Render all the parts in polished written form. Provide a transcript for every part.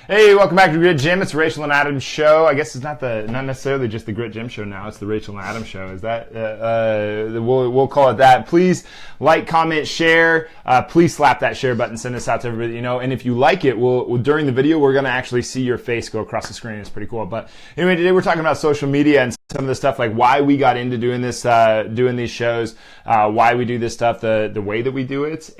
Hey, welcome back to Grit Gym. It's Rachael and Adam's show. I guess it's not necessarily just the Grit Gym show now. It's the Rachael and Adam show. Is that we'll call it that. Please like, comment, share. Please slap that share button. Send this out to everybody you know. And if you like it, we'll during the video we're gonna actually see your face go across the screen. It's pretty cool. But anyway, today we're talking about social media and some of the stuff like why we got into doing this, doing these shows, why we do this stuff, the way that we do it,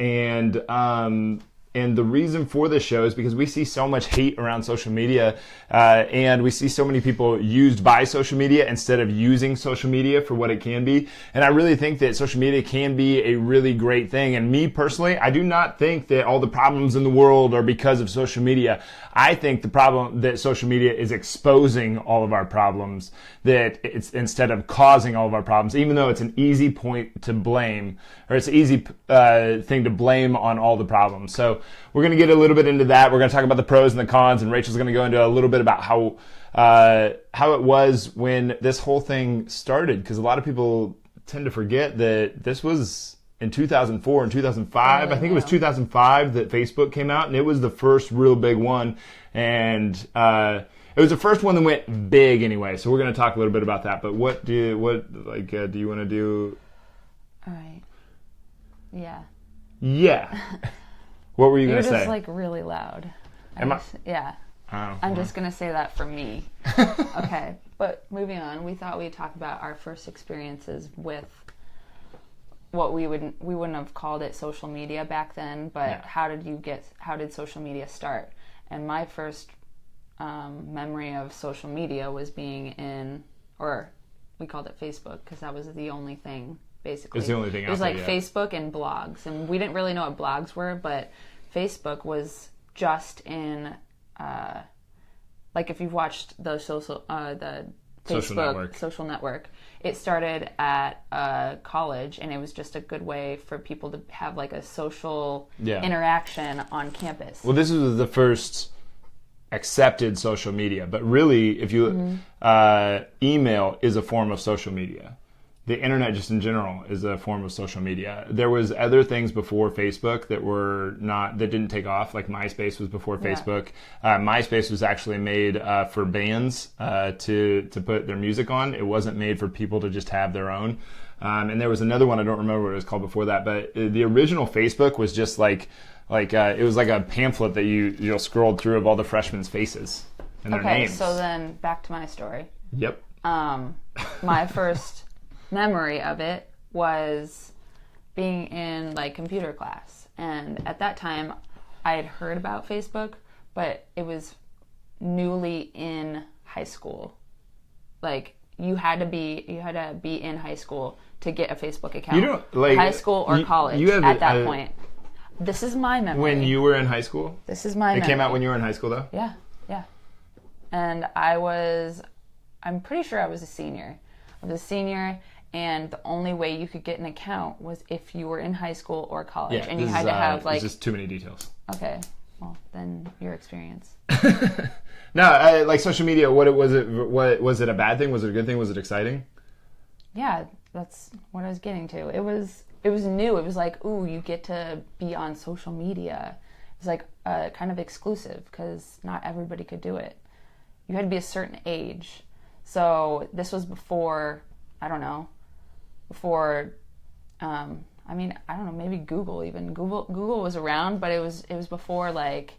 and the reason for this show is because we see so much hate around social media, and we see so many people used by social media instead of using social media for what it can be. And I really think that social media can be a really great thing. And me personally, I do not think that all the problems in the world are because of social media. I think the problem that social media is exposing all of our problems, that it's instead of causing all of our problems, even though it's an easy point to blame, or it's an easy thing to blame on all the problems. So we're going to get a little bit into that. We're going to talk about the pros and the cons, and Rachel's going to go into a little bit about how it was when this whole thing started, because a lot of people tend to forget that this was in 2004 and 2005. I think it was 2005 that Facebook came out, and it was the first real big one. And it was the first one that went big anyway. So we're going to talk a little bit about that. But do you want to do? All right. Yeah. Yeah. What were you going to say? You're just like really loud. Yeah. I'm just going to say that for me. Okay. But moving on, we thought we'd talk about our first experiences with what we wouldn't have called it social media back then, but yeah. How did social media start? And my first memory of social media was being in, or we called it Facebook because that was the only thing, basically. It was the only thing. It was like Facebook and blogs, and we didn't really know what blogs were, but Facebook was just in, like if you've watched the Facebook social network, it started at college, and it was just a good way for people to have like a social interaction on campus. Well, this was the first accepted social media, but really, if you email is a form of social media. The internet, just in general, is a form of social media. There was other things before Facebook that didn't take off. Like MySpace was before Facebook. MySpace was actually made for bands to put their music on. It wasn't made for people to just have their own. And there was another one, I don't remember what it was called before that, but the original Facebook was just like it was like a pamphlet that you scrolled through of all the freshmen' faces and their names. Okay, so then back to my story. Yep. My first memory of it was being in like computer class, and at that time I had heard about Facebook, but it was newly in high school. Like you had to be in high school to get a Facebook account. You don't like high school or college at that point. This is my memory. When you were in high school? This is my memory. It came out when you were in high school though? Yeah. And I'm pretty sure I was a senior. And the only way you could get an account was if you were in high school or college, and you had to have like. This is too many details. Okay, well then your experience. No, like social media. What was it? What was it? A bad thing? Was it a good thing? Was it exciting? Yeah, that's what I was getting to. It was new. It was like, ooh, you get to be on social media. It was like kind of exclusive because not everybody could do it. You had to be a certain age. So this was before. I don't know. Before, I don't know, maybe Google even. Google was around, but it was before like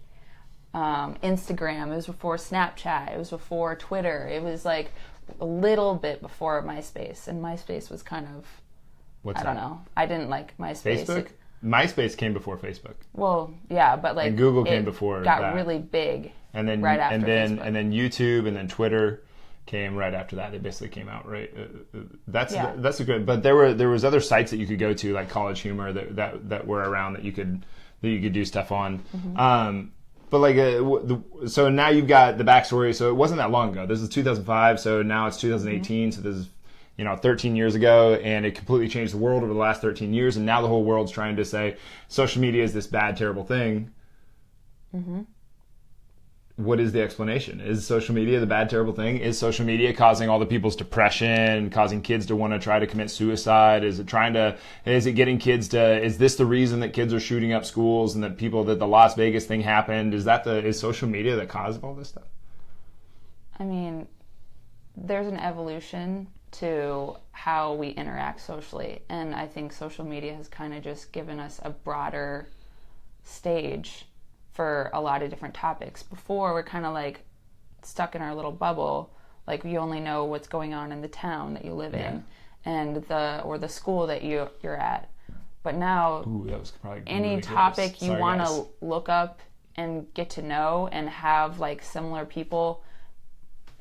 Instagram. It was before Snapchat. It was before Twitter. It was like a little bit before MySpace, and MySpace was kind of, I don't know. I didn't like MySpace. Facebook? MySpace came before Facebook. Well, yeah, but like and Google came before got that. really big. And then right after Facebook. And then YouTube and then Twitter came right after that. They basically came out right. That's a good. But there was other sites that you could go to, like College Humor, that were around that you could do stuff on. Mm-hmm. But like so now you've got the backstory. So it wasn't that long ago. This is 2005. So now it's 2018. Mm-hmm. So this is 13 years ago, and it completely changed the world over the last 13 years. And now the whole world's trying to say social media is this bad, terrible thing. Mm-hmm. what is the explanation? Is social media the bad, terrible thing? Is social media causing all the people's depression, causing kids to want to try to commit suicide? Is it getting kids to, is this the reason that kids are shooting up schools and that the Las Vegas thing happened? Is social media the cause of all this stuff? I mean, there's an evolution to how we interact socially. And I think social media has kind of just given us a broader stage for a lot of different topics. Before, we're kind of like stuck in our little bubble. Like, you only know what's going on in the town that you live in and the school that you're at. But now, that was probably any really topic you want guys. to look up and get to know and have like similar people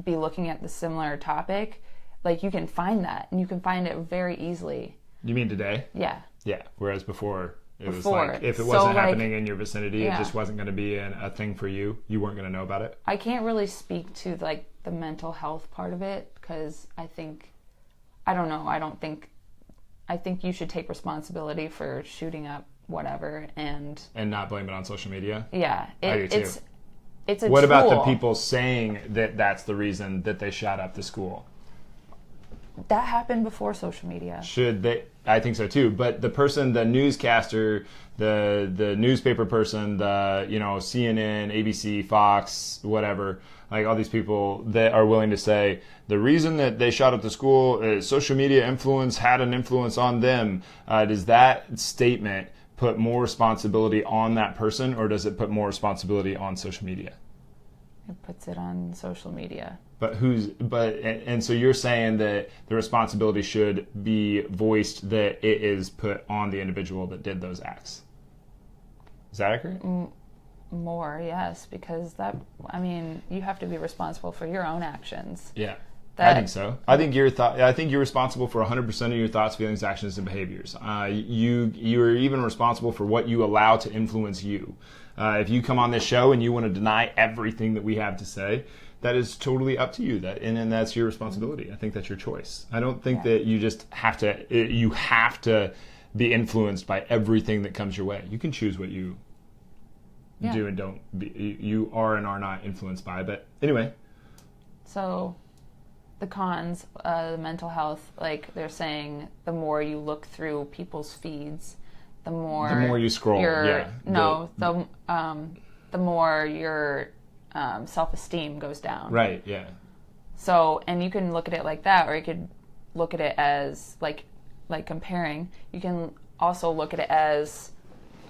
be looking at the similar topic, like you can find that, and you can find it very easily. You mean today? Yeah. Yeah. Whereas before, it was like, if it wasn't happening in your vicinity, it just wasn't going to be a thing for you. You weren't going to know about it. I can't really speak to like the mental health part of it, because I think you should take responsibility for shooting up whatever and not blame it on social media. Yeah. I do too. It's a What tool. about the people saying that that's the reason that they shot up the school? That happened before social media. Should they? I think so too. But the person, the newscaster, the newspaper person, the CNN, ABC, Fox, whatever, like all these people that are willing to say the reason that they shot up the school is social media had an influence on them. Does that statement put more responsibility on that person, or does it put more responsibility on social media? It puts it on social media. And so you're saying that the responsibility should be voiced, that it is put on the individual that did those acts. Is that accurate? More, yes, because you have to be responsible for your own actions. Yeah. I think so. I think you're responsible for 100% of your thoughts, feelings, actions, and behaviors. You're even responsible for what you allow to influence you. If you come on this show and you want to deny everything that we have to say, that is totally up to you. And that's your responsibility. I think that's your choice. I don't think that you just have to be influenced by everything that comes your way. You can choose what you do and don't be. You are and are not influenced by. But anyway. So the cons, the mental health, like they're saying, the more you look through people's feeds, the more you scroll. The more your self-esteem goes down. Right. Yeah. So, and you can look at it like that, or you could look at it as like comparing. You can also look at it as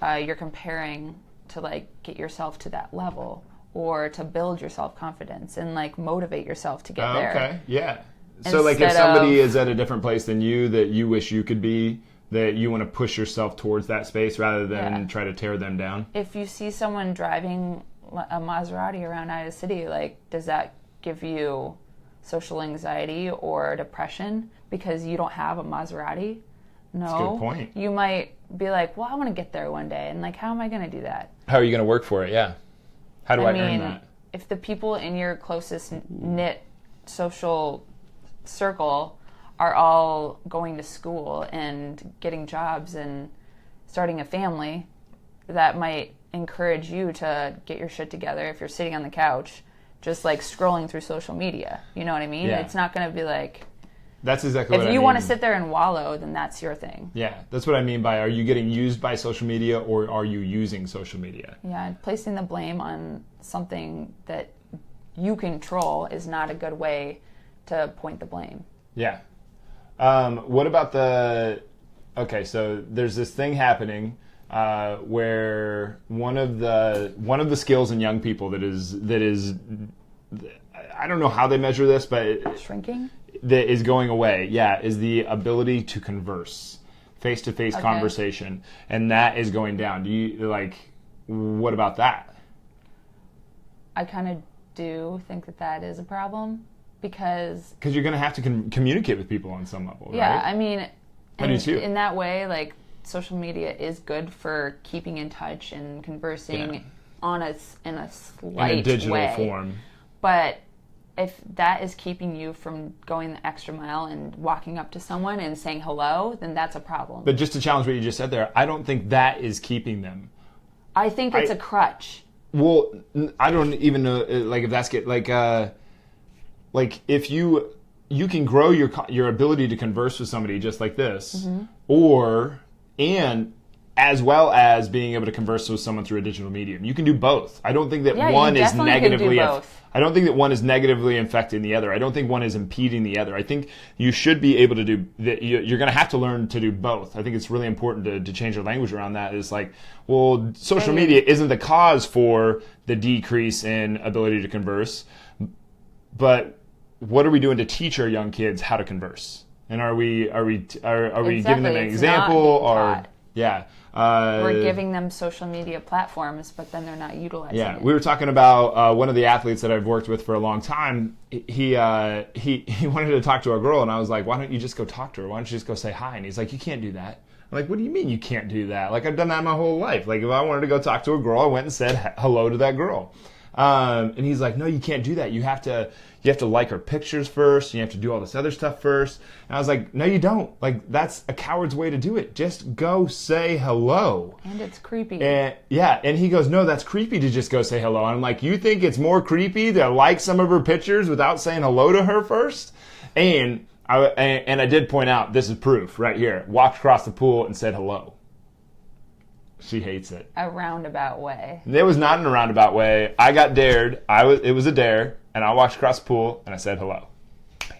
you're comparing to like get yourself to that level, or to build your self-confidence and like motivate yourself to get there. Okay, yeah. So like if somebody is at a different place than you that you wish you could be, that you want to push yourself towards that space rather than try to tear them down. If you see someone driving a Maserati around Iowa City, like, does that give you social anxiety or depression because you don't have a Maserati? No. That's a good point. You might be like, well, I want to get there one day, and like, how am I going to do that? How are you going to work for it? Yeah. How do I earn that? If the people in your closest knit social circle are all going to school and getting jobs and starting a family, that might encourage you to get your shit together if you're sitting on the couch just like scrolling through social media. You know what I mean? Yeah. It's not going to be like... That's exactly what I mean. If you want to sit there and wallow, then that's your thing. Yeah, that's what I mean by, are you getting used by social media, or are you using social media? Yeah, and placing the blame on something that you control is not a good way to point the blame. Yeah. What about okay, so there's this thing happening where one of the skills in young people that is I don't know how they measure this, but shrinking? That is going away, is the ability to converse, face-to-face conversation, and that is going down. Do you what about that? I kind of do think that is a problem, because you're going to have to communicate with people on some level, yeah, right? I mean, I do too. In that way, like, social media is good for keeping in touch and conversing in a slight in a digital way. form. But if that is keeping you from going the extra mile and walking up to someone and saying hello, then that's a problem. But just to challenge what you just said there, I don't think that is keeping them. I think it's a crutch. Well, I don't even know, like, if that's good. Like if you can grow your ability to converse with somebody just like this, and as well as being able to converse with someone through a digital medium. You can do both. I don't think that one is negatively. I don't think that one is negatively affecting the other. I don't think one is impeding the other. I think you should be able to do that. You're going to have to learn to do both. I think it's really important to change your language around that. It's like, well, social media isn't the cause for the decrease in ability to converse, but what are we doing to teach our young kids how to converse? And are we giving them an example or yeah? We're giving them social media platforms, but then they're not utilizing it. Yeah, we were talking about one of the athletes that I've worked with for a long time. He wanted to talk to a girl, and I was like, why don't you just go talk to her? Why don't you just go say hi? And he's like, you can't do that. I'm like, what do you mean you can't do that? Like, I've done that my whole life. Like, if I wanted to go talk to a girl, I went and said hello to that girl. And he's like, no, you can't do that. You have to like her pictures first. You have to do all this other stuff first. And I was like, no, you don't. Like, that's a coward's way to do it. Just go say hello. And it's creepy. And he goes, no, that's creepy to just go say hello. And I'm like, you think it's more creepy to like some of her pictures without saying hello to her first? And I did point out, this is proof right here. Walked across the pool and said hello. She hates it. A roundabout way. It was not in a roundabout way. I got dared. It was a dare, and I walked across the pool and I said hello. Bam.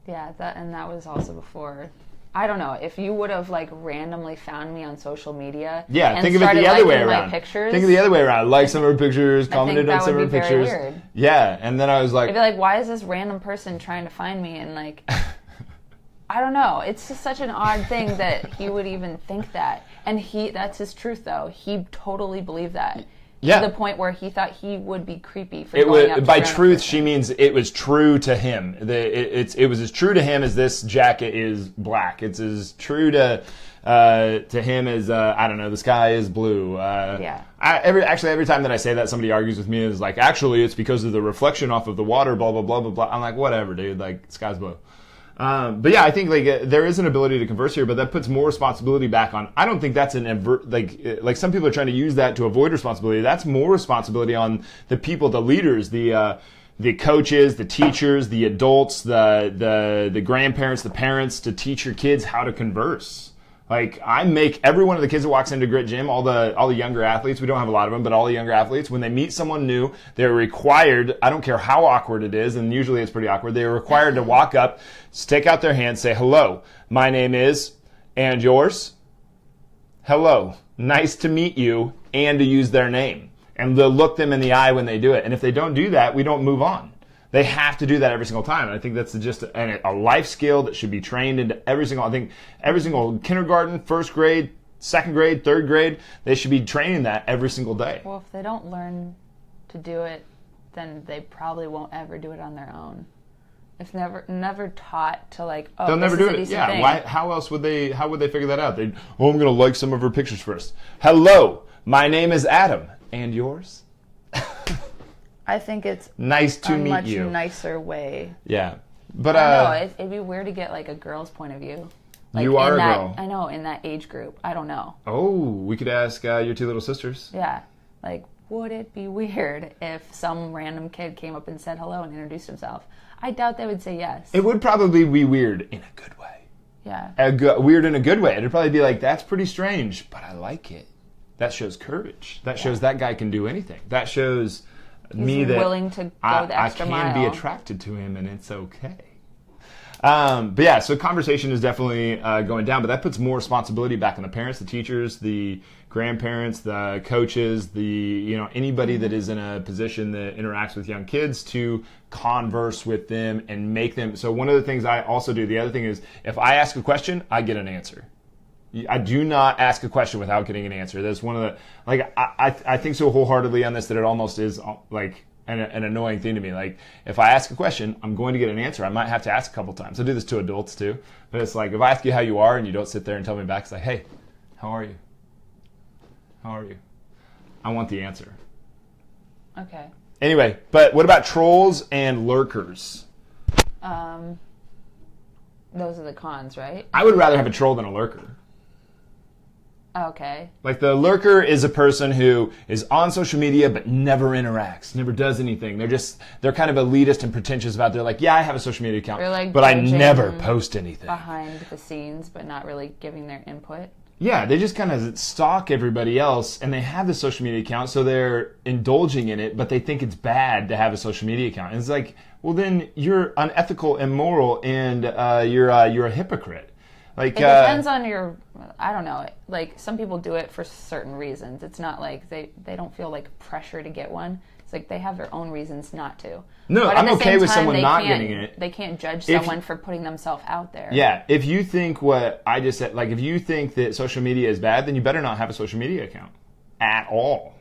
Yeah, that was also before. I don't know if you would have like randomly found me on social media. Yeah, and think of it the other way around. Pictures, think of the other way around. Like some of her pictures, commented on some of her pictures. Weird. Yeah, and then I was like, I'd be like, why is this random person trying to find me? And like. I don't know. It's just such an odd thing that he would even think that. And that's his truth, though. He totally believed that. Yeah. To the point where he thought he would be creepy for going up to by truth, she means it was true to him. It was as true to him as this jacket is black. It's as true to him as, I don't know, the sky is blue. Yeah. Every time that I say that, somebody argues with me. Is like, actually, it's because of the reflection off of the water, blah, blah, blah, blah, blah. I'm like, whatever, dude. Like, sky's blue. But yeah, I think like there is an ability to converse here, but that puts more responsibility back on. I don't think that's like some people are trying to use that to avoid responsibility. That's more responsibility on the people, the leaders, the coaches, the teachers, the adults, the grandparents, the parents, to teach your kids how to converse. Like, I make every one of the kids that walks into Grit Gym, all the younger athletes, we don't have a lot of them, but all the younger athletes, when they meet someone new, they're required, I don't care how awkward it is, and usually it's pretty awkward, they're required to walk up, stick out their hand, say, hello, my name is, and yours? Hello, nice to meet you, and to use their name. And they'll look them in the eye when they do it. And if they don't do that, we don't move on. They have to do that every single time. And I think that's just a life skill that should be trained into every single kindergarten, first grade, second grade, third grade, they should be training that every single day. Well, if they don't learn to do it, then they probably won't ever do it on their own. If never taught to like, oh, they'll never do it. Yeah. Thing. Why? How else would they? How would they figure that out? I'm going to like some of her pictures first. Hello, my name is Adam, and yours? I think it's nice to meet you. A much nicer way. Yeah, but I don't know. It'd be weird to get like a girl's point of view. Like, you are a girl. I know, in that age group. I don't know. Oh, we could ask your two little sisters. Yeah, like, would it be weird if some random kid came up and said hello and introduced himself? I doubt they would say yes. It would probably be weird in a good way. Yeah. Weird in a good way. It'd probably be like, that's pretty strange, but I like it. That shows courage. That shows that guy can do anything. That shows me that willing to go the extra mile. I can be attracted to him, and it's okay. But yeah, so conversation is definitely going down, but that puts more responsibility back on the parents, the teachers, the grandparents, the coaches, anybody that is in a position that interacts with young kids to converse with them and make them. So one of the things I also do, the other thing is, if I ask a question, I get an answer. I do not ask a question without getting an answer. That's one of the, like, I think so wholeheartedly on this that it almost is like an annoying thing to me. Like, if I ask a question, I'm going to get an answer. I might have to ask a couple times. I do this to adults too. But it's like, if I ask you how you are and you don't sit there and tell me back, it's like, hey, how are you? How are you? I want the answer. Okay. Anyway, but what about trolls and lurkers? Those are the cons, right? I would rather have a troll than a lurker. Okay. Like the lurker is a person who is on social media but never interacts, never does anything. They're kind of elitist and pretentious about. They're like, yeah, I have a social media account, like but I never post anything behind the scenes, but not really giving their input. Yeah, they just kind of stalk everybody else, and they have the social media account, so they're indulging in it, but they think it's bad to have a social media account. And it's like, well, then you're unethical, immoral, and you're a hypocrite. Like it depends on your. I don't know. Like some people do it for certain reasons. It's not like they don't feel like pressure to get one. It's like they have their own reasons not to. No, but I'm okay with someone not getting it. They can't judge someone for putting themselves out there. Yeah, if you think what I just said, like if you think that social media is bad, then you better not have a social media account at all.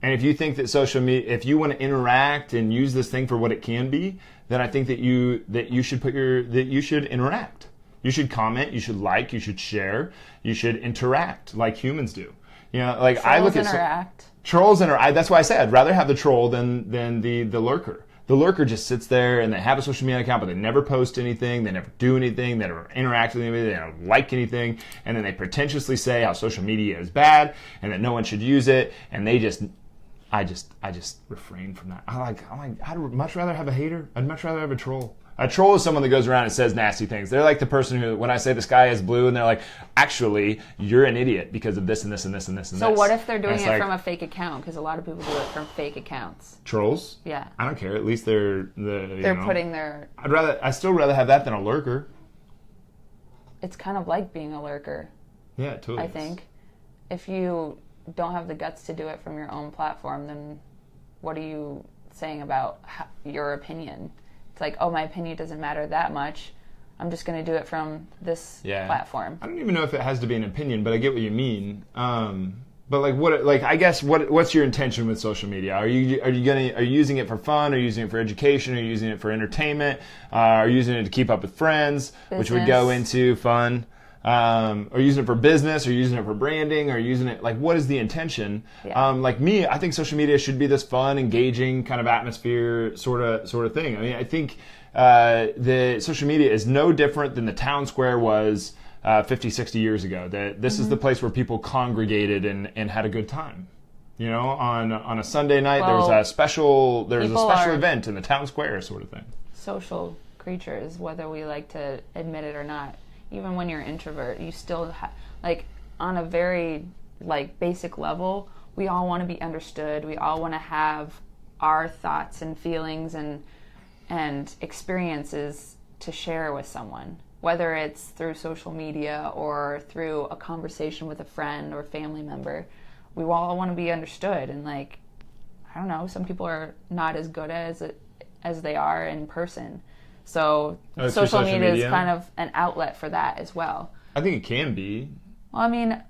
And if you think that social media, if you want to interact and use this thing for what it can be, then I think that you should interact. You should comment, you should like, you should share, you should interact like humans do. You know, like I look at trolls interact. That's why I say I'd rather have the troll than the lurker. The lurker just sits there and they have a social media account, but they never post anything, they never do anything, they never interact with anybody, they don't like anything, and then they pretentiously say how social media is bad and that no one should use it, and I just refrain from that. I'd much rather have a hater. I'd much rather have a troll. A troll is someone that goes around and says nasty things. They're like the person who, when I say the sky is blue, and they're like, actually, you're an idiot because of this and this and this and this and this. So what if they're doing it from a fake account? Because a lot of people do it from fake accounts. Trolls? Yeah. I don't care. At least they're putting their. I'd still rather have that than a lurker. It's kind of like being a lurker. Yeah, totally. I think if you don't have the guts to do it from your own platform, then what are you saying about your opinion? It's like, oh, my opinion doesn't matter that much. I'm just going to do it from this platform. I don't even know if it has to be an opinion, but I get what you mean. But I guess what's your intention with social media? Are you using it for fun? Are you using it for education? Are you using it for entertainment? Are you using it to keep up with friends, which would go into fun? Are you using it for business? Are you using it for branding? Are you using it, like, what is the intention? Yeah. Like me, I think social media should be this fun, engaging kind of atmosphere sort of thing. I mean, I think the social media is no different than the town square was 50, 60 years ago. This is the place where people congregated and had a good time. You know, on a Sunday night, there was a special event in the town square sort of thing. Social creatures, whether we like to admit it or not. Even when you're an introvert, you still on a very basic level, we all want to be understood. We all want to have our thoughts and feelings and experiences to share with someone, whether it's through social media or through a conversation with a friend or family member. We all want to be understood, and I don't know, some people are not as good as they are in person. So social media is kind of an outlet for that as well. I think it can be. Well, I mean,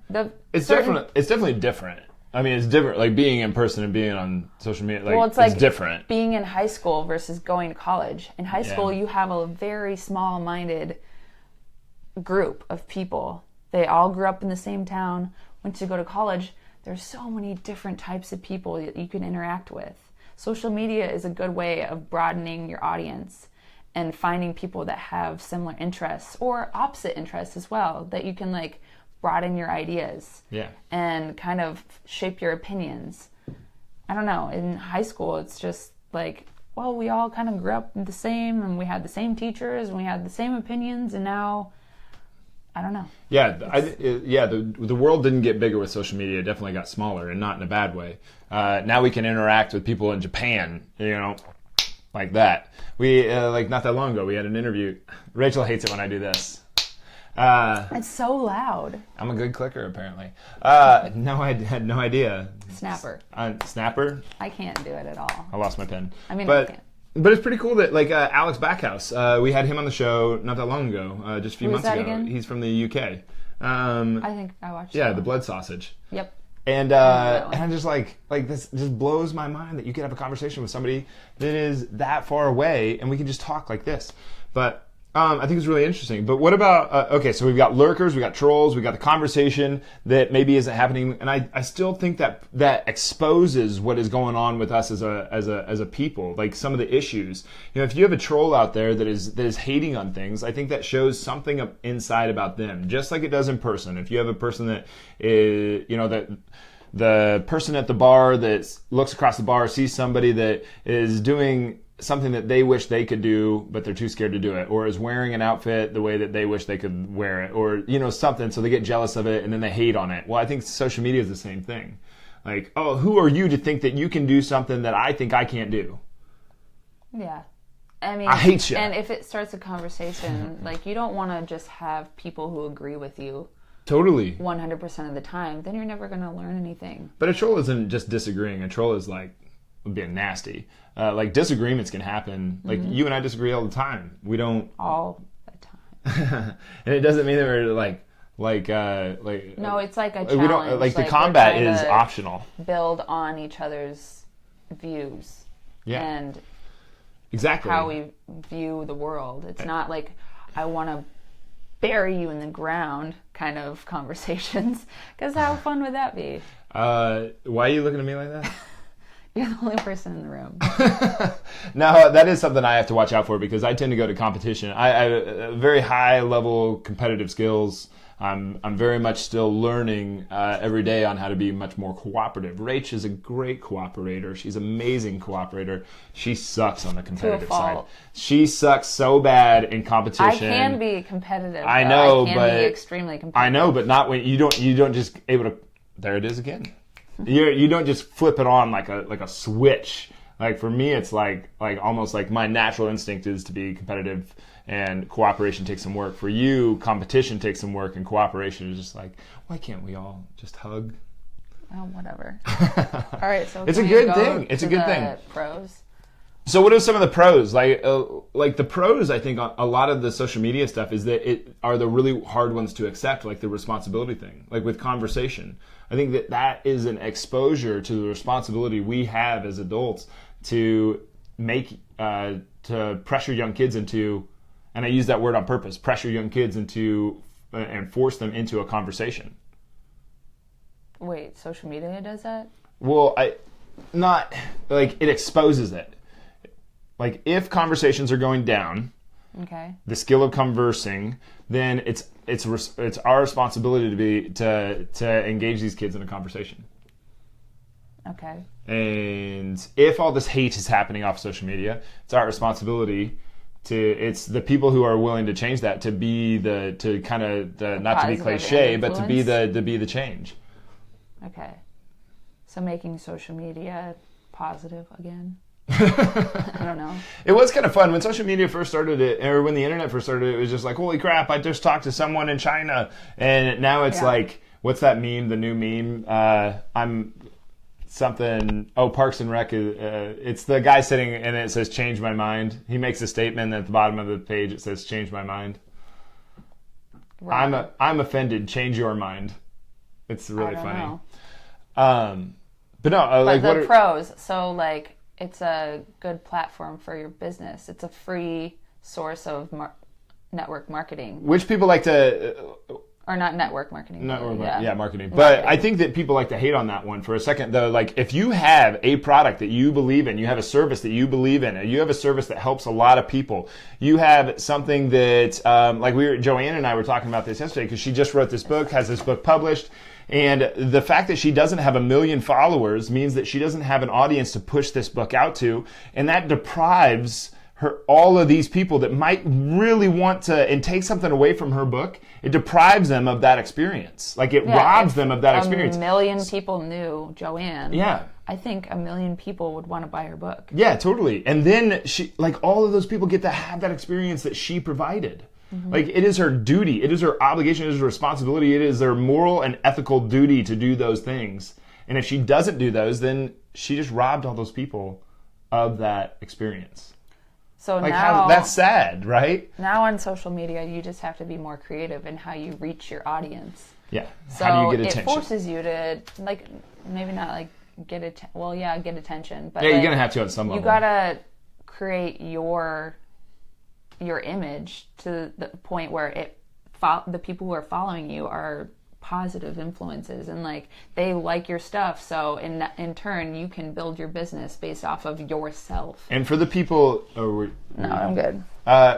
it's definitely different. I mean, it's different. Like being in person and being on social media, it's different. Being in high school versus going to college. In high school, you have a very small-minded group of people. They all grew up in the same town, went to go to college. There's so many different types of people that you can interact with. Social media is a good way of broadening your audience and finding people that have similar interests or opposite interests as well, that you can broaden your ideas and kind of shape your opinions. I don't know, in high school it's just we all kind of grew up the same and we had the same teachers and we had the same opinions, and now I don't know. Yeah, the world didn't get bigger with social media. It definitely got smaller, and not in a bad way. Now we can interact with people in Japan, like that. We not that long ago we had an interview. Rachael hates it when I do this. It's so loud. I'm a good clicker apparently. No, I had no idea. Snapper. Snapper? I can't do it at all. I lost my pen. I mean, I can't. But it's pretty cool that Alex Backhouse, we had him on the show not that long ago, just a few months ago. Again? He's from the UK. I think I watched. Yeah, the blood sausage. Yep. And I'm just this just blows my mind that you could have a conversation with somebody that is that far away and we can just talk like this. But I think it's really interesting. But what about, okay, so we've got lurkers, we've got trolls, we've got the conversation that maybe isn't happening. And I still think that exposes what is going on with us as a people, like some of the issues. If you have a troll out there that is hating on things, I think that shows something inside about them, just like it does in person. If you have a person that is, that the person at the bar that looks across the bar sees somebody that is doing something that they wish they could do, but they're too scared to do it, or is wearing an outfit the way that they wish they could wear it, or, something, so they get jealous of it and then they hate on it. Well, I think social media is the same thing. Like, oh, who are you to think that you can do something that I think I can't do? Yeah. I mean, I hate you. And if it starts a conversation, like, you don't want to just have people who agree with you totally 100% of the time, then you're never going to learn anything. But a troll isn't just disagreeing. A troll is like being nasty. Like, disagreements can happen. Like, you and I disagree all the time. We don't all the time. And it doesn't mean that we're like no, it's like a challenge. We don't like the combat is optional. Build on each other's views. Yeah. And exactly how we view the world. It's not like I want to bury you in the ground kind of conversations, because how fun would that be? Why are you looking at me like that? You're the only person in the room. No, that is something I have to watch out for, because I tend to go to competition. I have very high level competitive skills. I'm very much still learning every day on how to be much more cooperative. Rach is a great cooperator. She's an amazing cooperator. She sucks on the competitive side. She sucks so bad in competition. I can be competitive. I know, I can but be extremely competitive. I know, but not when you don't just able to. There it is again. You don't just flip it on like a switch. Like, for me, it's like almost like my natural instinct is to be competitive, and cooperation takes some work. For you, competition takes some work, and cooperation is just like, why can't we all just hug? Oh, whatever. All right, so it's a good thing. It's a good thing. Pros. So what are some of the pros? Like the pros, I think, on a lot of the social media stuff is that it are the really hard ones to accept, like the responsibility thing, like with conversation. I think that is an exposure to the responsibility we have as adults to make, to pressure young kids into, and I use that word on purpose, pressure young kids into, and force them into a conversation. Wait, social media does that? Well, not, like, it exposes it. Like, if conversations are going down, okay, the skill of conversing, then it's our responsibility to engage these kids in a conversation. Okay. And if all this hate is happening off social media, it's our responsibility it's the people who are willing to change that, to be not to be cliche, but to be the change. Okay. So making social media positive again. I don't know. It was kind of fun when social media first started, or when the internet first started. It was just like, holy crap! I just talked to someone in China, and now it's like, what's that meme? The new meme. I'm something. Oh, Parks and Rec. It's the guy sitting and it says "Change my mind." He makes a statement, and at the bottom of the page it says "Change my mind." Right. I'm offended. Change your mind. It's really funny. But no, like, the pros. So like, it's a good platform for your business. It's a free source of network marketing. Which people like to... Or not network marketing. Marketing. But I think that people like to hate on that one for a second, though. Like, if you have a product that you believe in, you have a service that you believe in, you have a service that helps a lot of people, you have something that, Joanne and I were talking about this yesterday, because she just wrote this book, has this book published, and the fact that she doesn't have 1 million followers means that she doesn't have an audience to push this book out to, and that deprives all of these people that might really want to, and take something away from her book, it deprives them of that experience. Like, it robs them of that experience. 1 million people knew Joanne. Yeah. I think 1 million people would want to buy her book. Yeah, totally. And then all of those people get to have that experience that she provided. Mm-hmm. Like, it is her duty, it is her obligation, it is her responsibility, it is their moral and ethical duty to do those things. And if she doesn't do those, then she just robbed all those people of that experience. So now, that's sad, right? Now on social media, you just have to be more creative in how you reach your audience. Yeah. So how do you get attention? It forces you to, like, maybe not like get attention, but yeah, you're gonna have to at some level. You gotta create your your image to the point where the people who are following you are positive influences, and like they like your stuff, so in turn you can build your business based off of yourself. And for the people I'm good.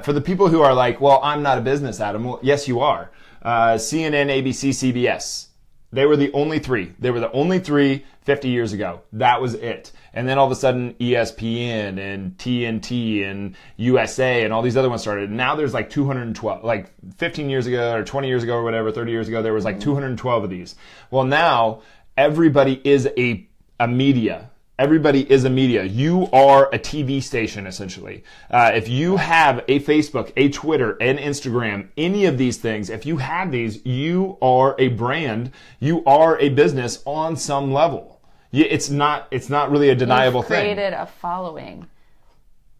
For the people who are like, well, I'm not a business, Adam. Well, yes, you are. CNN, ABC, CBS. They were the only three. They were the only three 50 years ago. That was it. And then all of a sudden, ESPN and TNT and USA and all these other ones started. Now there's like 212. Like 15 years ago or 20 years ago or whatever, 30 years ago, there was like 212 of these. Well, now everybody is a media. Everybody is a media. You are a TV station, essentially. If you have a Facebook, a Twitter, an Instagram, any of these things, if you have these, you are a brand. You are a business on some level. It's not really a deniable thing. You've created a following.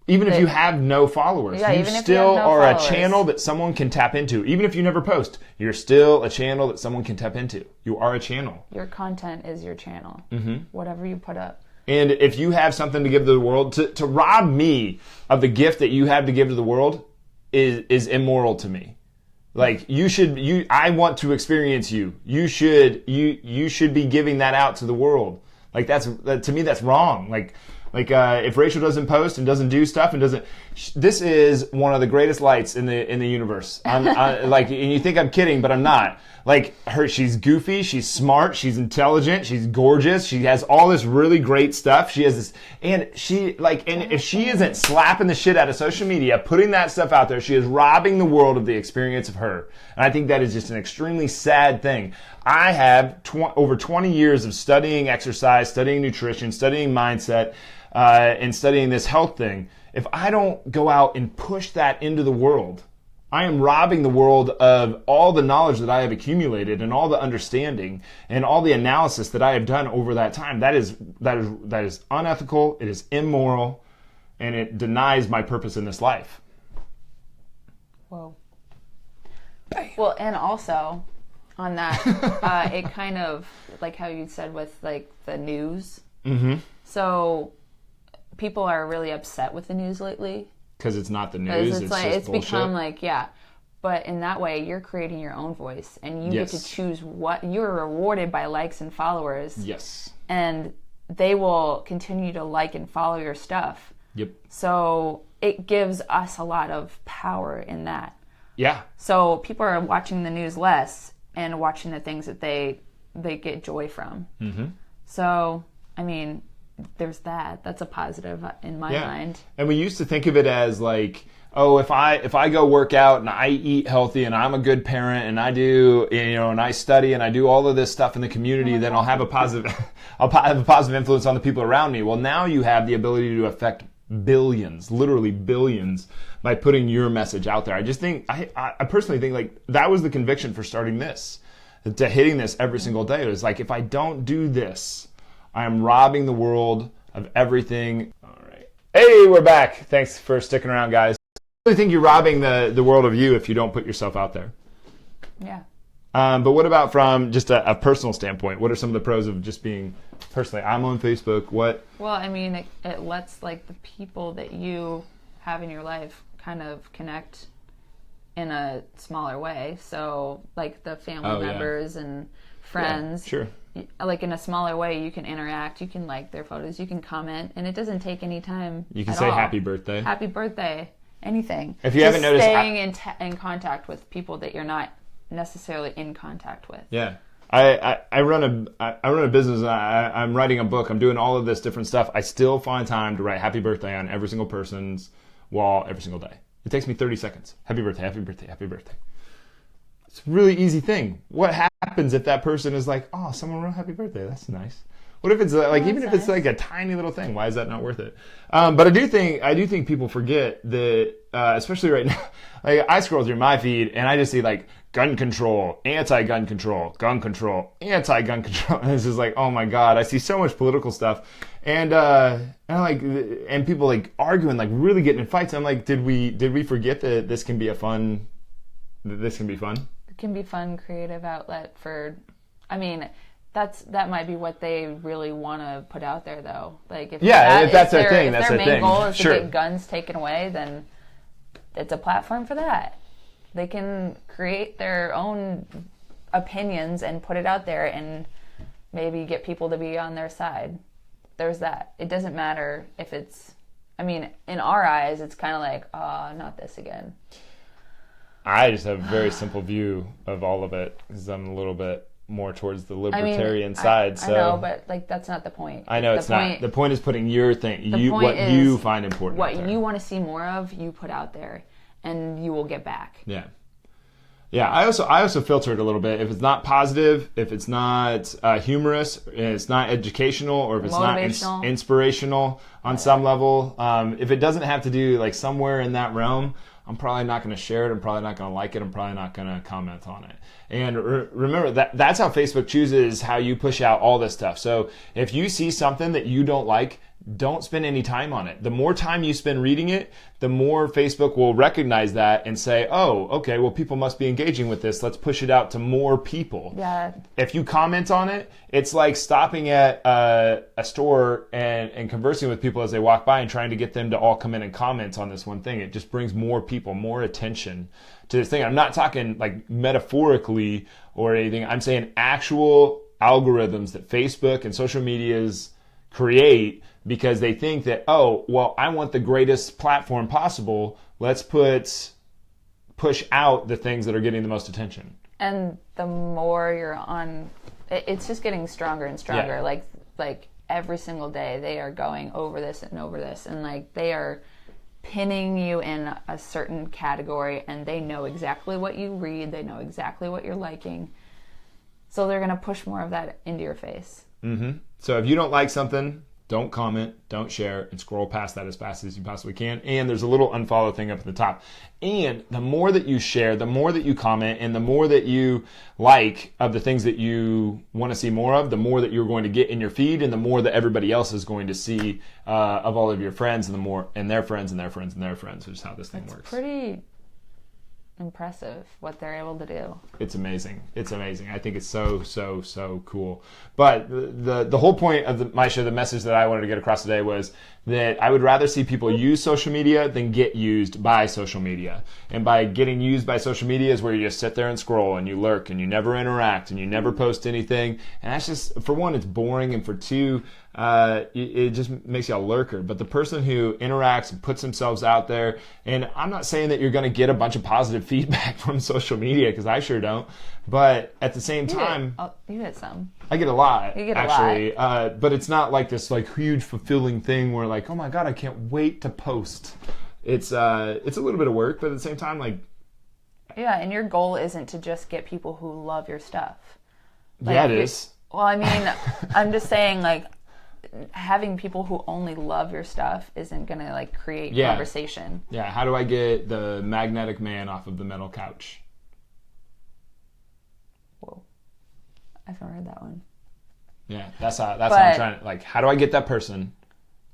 Even if you have no followers, you still are a channel that someone can tap into. Even if you never post, you're still a channel that someone can tap into. You are a channel. Your content is your channel. Whatever you put up. And if you have something to give to the world, to rob me of the gift that you have to give to the world is immoral to me. Like I want to experience you. You should be giving that out to the world. Like to me that's wrong. Like if Rachael doesn't post and doesn't do stuff and doesn't, this is one of the greatest lights in the universe. And you think I'm kidding, but I'm not. Like she's goofy, she's smart, she's intelligent, she's gorgeous, she has all this really great stuff. She has this, and if she isn't slapping the shit out of social media, putting that stuff out there, she is robbing the world of the experience of her. And I think that is just an extremely sad thing. I have over 20 years of studying exercise, studying nutrition, studying mindset, and studying this health thing. If I don't go out and push that into the world, I am robbing the world of all the knowledge that I have accumulated and all the understanding and all the analysis that I have done over that time. That is unethical, it is immoral, and it denies my purpose in this life. Whoa. Well, and also on that, it kind of, like how you said with like the news. Mm-hmm. So people are really upset with the news lately. Because it's not the news, it's like, just bullshit. Become like, yeah. But in that way, you're creating your own voice, and you get to choose what you're rewarded by likes and followers. Yes. And they will continue to like and follow your stuff. Yep. So it gives us a lot of power in that. Yeah. So people are watching the news less and watching the things that they get joy from. Mm-hmm. So, I mean, there's that. That's a positive in my mind. And we used to think of it as like, oh, if I go work out and I eat healthy and I'm a good parent and I do, and I study and I do all of this stuff in the community, then I'll have a positive influence on the people around me. Well, now you have the ability to affect billions, literally billions, by putting your message out there. I just think, I personally think like that was the conviction for starting this, to hitting this every single day. It was like, if I don't do this, I am robbing the world of everything. All right. Hey, we're back. Thanks for sticking around, guys. I really think you're robbing the world of you if you don't put yourself out there. Yeah. But what about from just a personal standpoint? What are some of the pros of just being personally? I'm on Facebook. What? Well, I mean, it lets like the people that you have in your life kind of connect in a smaller way. So like the family members and friends. Yeah, sure. Like in a smaller way, you can interact, you can like their photos, you can comment, and it doesn't take any time. You can say happy birthday. Happy birthday. Anything. If you haven't noticed, staying in contact with people that you're not necessarily in contact with. Yeah. I run a business. And I'm writing a book. I'm doing all of this different stuff. I still find time to write happy birthday on every single person's wall every single day. It takes me 30 seconds. Happy birthday, happy birthday, happy birthday. It's a really easy thing. What happens if that person is like, oh, someone wrote happy birthday? That's nice. What if it's like, even if it's like a tiny little thing, why is that not worth it? But I do think people forget that, especially right now, like I scroll through my feed and I just see like gun control, anti-gun control, gun control, anti-gun control. And it's just like, oh my God, I see so much political stuff. And people like arguing, like really getting in fights. I'm like, did we forget that this can be fun? It can be fun, creative outlet for, I mean, that might be what they really want to put out there, though. Like, if that's their thing, that's their thing. If their main goal is to get guns taken away, then it's a platform for that. They can create their own opinions and put it out there and maybe get people to be on their side. There's that. It doesn't matter if it's, I mean, in our eyes, it's kind of like, oh, not this again. I just have a very simple view of all of it because I'm a little bit more towards the libertarian side. So I know, but like that's not the point. I know it's not. The point is putting your thing, what you find important. What you want to see more of, you put out there, and you will get back. Yeah. Yeah, I also filter it a little bit. If it's not positive, if it's not humorous, it's not educational, or if it's not inspirational on some level, if it doesn't have to do like somewhere in that realm, I'm probably not going to share it. I'm probably not going to like it. I'm probably not going to comment on it. And remember, that's how Facebook chooses how you push out all this stuff. So if you see something that you don't like, don't spend any time on it. The more time you spend reading it, the more Facebook will recognize that and say, oh, okay, well, people must be engaging with this. Let's push it out to more people. Yeah. If you comment on it, it's like stopping at a store and conversing with people as they walk by and trying to get them to all come in and comment on this one thing. It just brings more people, more attention to this thing. I'm not talking like metaphorically or anything. I'm saying actual algorithms that Facebook and social medias create because they think that, oh, well, I want the greatest platform possible. Let's push out the things that are getting the most attention. And the more you're on, it's just getting stronger and stronger. Yeah. Like every single day they are going over this and over this, and like they are pinning you in a certain category, and they know exactly what you read. They know exactly what you're liking. So they're going to push more of that into your face. Mm-hmm. So if you don't like something, don't comment, don't share, and scroll past that as fast as you possibly can. And there's a little unfollow thing up at the top. And the more that you share, the more that you comment, and the more that you like of the things that you want to see more of, the more that you're going to get in your feed, and the more that everybody else is going to see of all of your friends, and the more and their friends and their friends and their friends, which is how this thing works. It's pretty impressive what they're able to do. It's amazing. It's amazing. I think it's so cool. But the whole point of my show, the message that I wanted to get across today was that I would rather see people use social media than get used by social media. And by getting used by social media is where you just sit there and scroll and you lurk and you never interact and you never post anything. And that's just, for one, it's boring, and for two, it just makes you a lurker. But the person who interacts and puts themselves out there, and I'm not saying that you're going to get a bunch of positive feedback from social media, because I sure don't, but at the same time, you get some. I get a lot. You get actually, a lot. But it's not like this like huge fulfilling thing where like, oh my God, I can't wait to post. It's a little bit of work, but at the same time, like, yeah, and your goal isn't to just get people who love your stuff. Like, yeah, it is. Well, I mean, I'm just saying, like, having people who only love your stuff isn't going to like create conversation. Yeah, how do I get the magnetic man off of the metal couch? Whoa. I haven't heard that one. Yeah, that's how I'm trying to, like, how do I get that person?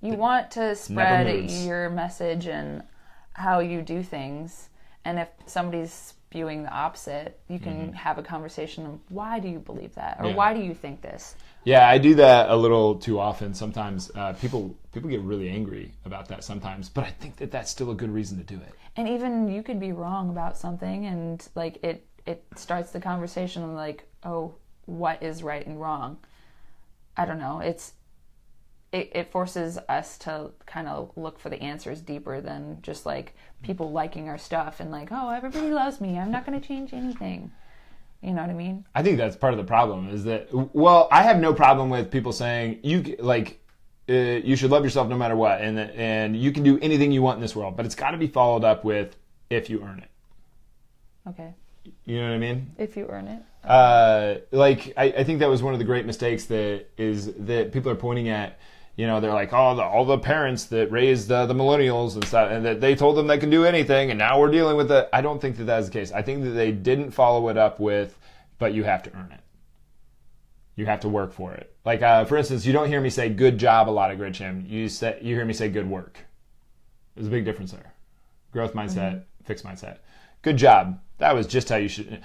You want to spread your message and how you do things, and if somebody's spewing the opposite, you can have a conversation of why do you believe that, or why do you think this? Yeah, I do that a little too often. Sometimes people get really angry about that sometimes, but I think that that's still a good reason to do it. And even you could be wrong about something, and like it starts the conversation of like, oh, what is right and wrong? I don't know. It forces us to kind of look for the answers deeper than just like people liking our stuff and like, oh, everybody loves me, I'm not going to change anything. You know what I mean? I think that's part of the problem is that, well, I have no problem with people saying you should love yourself no matter what, and you can do anything you want in this world, but it's got to be followed up with if you earn it. Okay. You know what I mean? If you earn it. I think that was one of the great mistakes that people are pointing at. You know, they're like, oh, all the parents that raised the millennials and stuff, and that they told them they can do anything, and now we're dealing with it. I don't think that that's the case. I think that they didn't follow it up with, but you have to earn it. You have to work for it. Like, for instance, you don't hear me say good job a lot at Grid Gym. You hear me say good work. There's a big difference there. Growth mindset, fixed mindset. Good job. That was just how you should.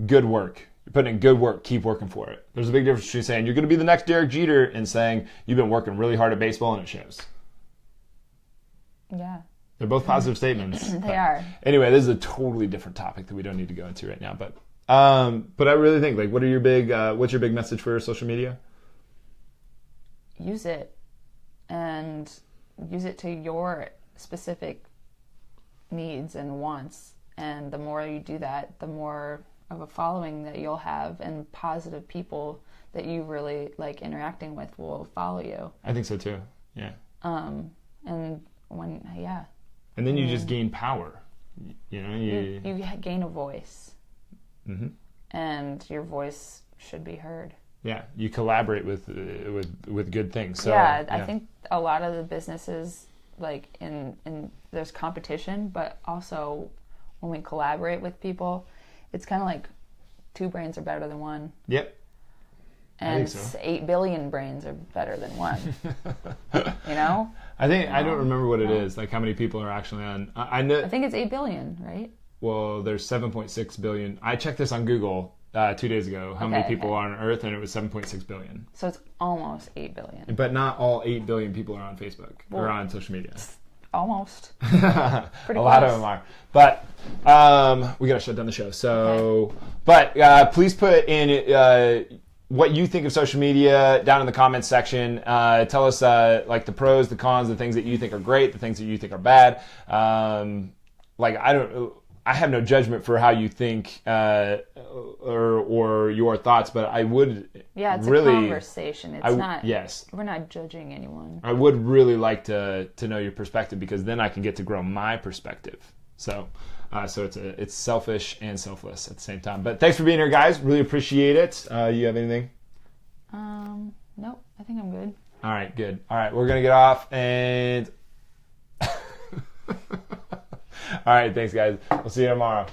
Good work. You're putting in good work, keep working for it. There's a big difference between saying you're going to be the next Derek Jeter and saying you've been working really hard at baseball and it shows. Yeah. They're both positive statements. They are. Anyway, this is a totally different topic that we don't need to go into right now. But I really think, like, what's your big message for social media? Use it, and use it to your specific needs and wants. And the more you do that, the more of a following that you'll have, and positive people that you really like interacting with will follow you. I think so too. Yeah. And then you just gain power. You know, you gain a voice. Mm-hmm. And your voice should be heard. Yeah, you collaborate with good things. So, I think a lot of the businesses, like in there's competition, but also when we collaborate with people, it's kind of like 2 brains are better than 1. Yep. And so. 8 billion brains are better than 1. You know? I don't remember what it is, like how many people are actually on. I think it's 8 billion, right? Well, there's 7.6 billion. I checked this on Google 2 days ago, how many people are on Earth, and it was 7.6 billion. So it's almost 8 billion. But not all 8 billion people are on Facebook or on social media. Almost. A lot of them are. But we got to shut down the show. So, But please put in what you think of social media down in the comments section. Tell us like the pros, the cons, the things that you think are great, the things that you think are bad. I have no judgment for how you think or your thoughts, but I would it's really, a conversation. It's not. Yes, we're not judging anyone. I would really like to know your perspective, because then I can get to grow my perspective. So it's selfish and selfless at the same time. But thanks for being here, guys. Really appreciate it. You have anything? Nope. I think I'm good. All right, good. All right, we're gonna get off and. All right, thanks, guys. We'll see you tomorrow.